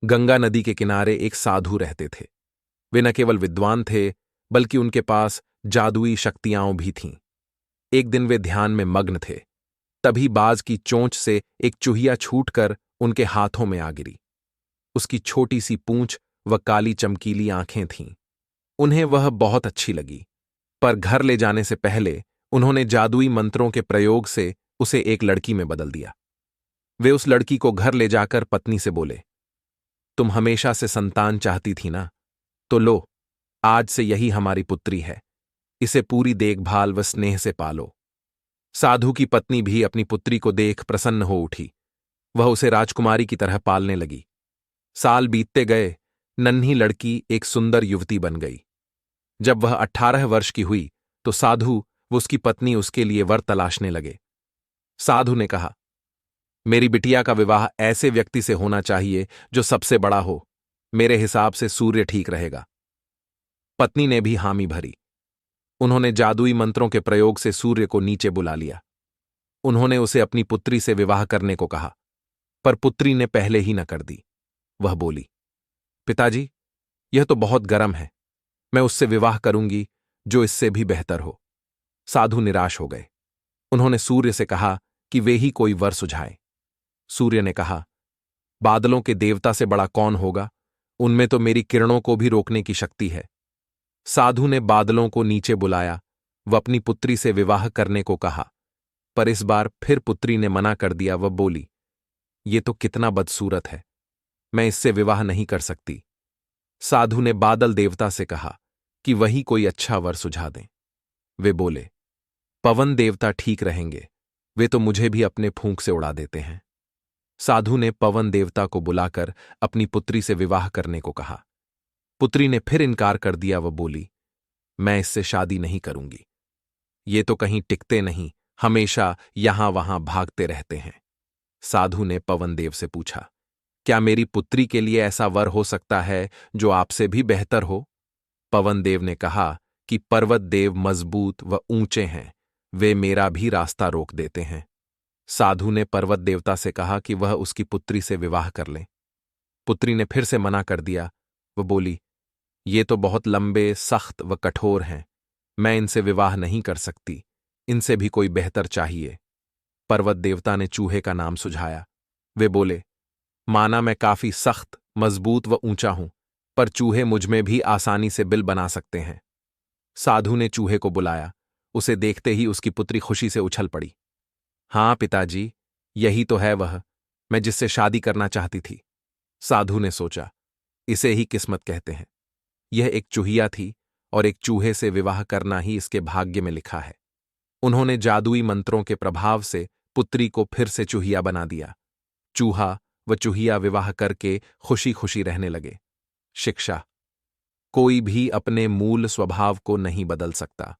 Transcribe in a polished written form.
गंगा नदी के किनारे एक साधु रहते थे। वे न केवल विद्वान थे, बल्कि उनके पास जादुई शक्तियां भी थीं। एक दिन वे ध्यान में मग्न थे, तभी बाज की चोंच से एक चूहिया छूटकर उनके हाथों में आ गिरी। उसकी छोटी सी पूंछ व काली चमकीली आंखें थीं। उन्हें वह बहुत अच्छी लगी, पर घर ले जाने से पहले उन्होंने जादुई मंत्रों के प्रयोग से उसे एक लड़की में बदल दिया। वे उस लड़की को घर ले जाकर पत्नी से बोले, तुम हमेशा से संतान चाहती थी ना, तो लो, आज से यही हमारी पुत्री है। इसे पूरी देखभाल व स्नेह से पालो। साधु की पत्नी भी अपनी पुत्री को देख प्रसन्न हो उठी। वह उसे राजकुमारी की तरह पालने लगी। साल बीतते गए, नन्ही लड़की एक सुंदर युवती बन गई। जब वह 18 वर्ष की हुई तो साधु व उसकी पत्नी उसके लिए वर तलाशने लगे। साधु ने कहा, मेरी बिटिया का विवाह ऐसे व्यक्ति से होना चाहिए जो सबसे बड़ा हो। मेरे हिसाब से सूर्य ठीक रहेगा। पत्नी ने भी हामी भरी। उन्होंने जादुई मंत्रों के प्रयोग से सूर्य को नीचे बुला लिया। उन्होंने उसे अपनी पुत्री से विवाह करने को कहा, पर पुत्री ने पहले ही न कर दी। वह बोली, पिताजी, यह तो बहुत गर्म है। मैं उससे विवाह करूंगी जो इससे भी बेहतर हो। साधु निराश हो गए। उन्होंने सूर्य से कहा कि वे ही कोई वर सुझाए। सूर्य ने कहा, बादलों के देवता से बड़ा कौन होगा? उनमें तो मेरी किरणों को भी रोकने की शक्ति है। साधु ने बादलों को नीचे बुलाया व अपनी पुत्री से विवाह करने को कहा, पर इस बार फिर पुत्री ने मना कर दिया। वह बोली, ये तो कितना बदसूरत है, मैं इससे विवाह नहीं कर सकती। साधु ने बादल देवता से कहा कि वही कोई अच्छा वर सुझा दें। वे बोले, पवन देवता ठीक रहेंगे, वे तो मुझे भी अपने फूंक से उड़ा देते हैं। साधु ने पवन देवता को बुलाकर अपनी पुत्री से विवाह करने को कहा। पुत्री ने फिर इनकार कर दिया। वह बोली, मैं इससे शादी नहीं करूंगी। ये तो कहीं टिकते नहीं, हमेशा यहां वहां भागते रहते हैं। साधु ने पवन देव से पूछा, क्या मेरी पुत्री के लिए ऐसा वर हो सकता है जो आपसे भी बेहतर हो? पवन देव ने कहा कि पर्वत देव मजबूत व ऊंचे हैं, वे मेरा भी रास्ता रोक देते हैं। साधु ने पर्वत देवता से कहा कि वह उसकी पुत्री से विवाह कर लें। पुत्री ने फिर से मना कर दिया। वह बोली, ये तो बहुत लंबे, सख्त व कठोर हैं, मैं इनसे विवाह नहीं कर सकती। इनसे भी कोई बेहतर चाहिए। पर्वत देवता ने चूहे का नाम सुझाया। वे बोले, माना मैं काफी सख्त, मजबूत व ऊंचा हूं, पर चूहे मुझमें भी आसानी से बिल बना सकते हैं। साधु ने चूहे को बुलाया। उसे देखते ही उसकी पुत्री खुशी से उछल पड़ी। हाँ पिताजी, यही तो है वह, मैं जिससे शादी करना चाहती थी। साधु ने सोचा, इसे ही किस्मत कहते हैं। यह एक चूहिया थी और एक चूहे से विवाह करना ही इसके भाग्य में लिखा है। उन्होंने जादुई मंत्रों के प्रभाव से पुत्री को फिर से चूहिया बना दिया। चूहा व चूहिया विवाह करके खुशी खुशी रहने लगे। शिक्षा, कोई भी अपने मूल स्वभाव को नहीं बदल सकता।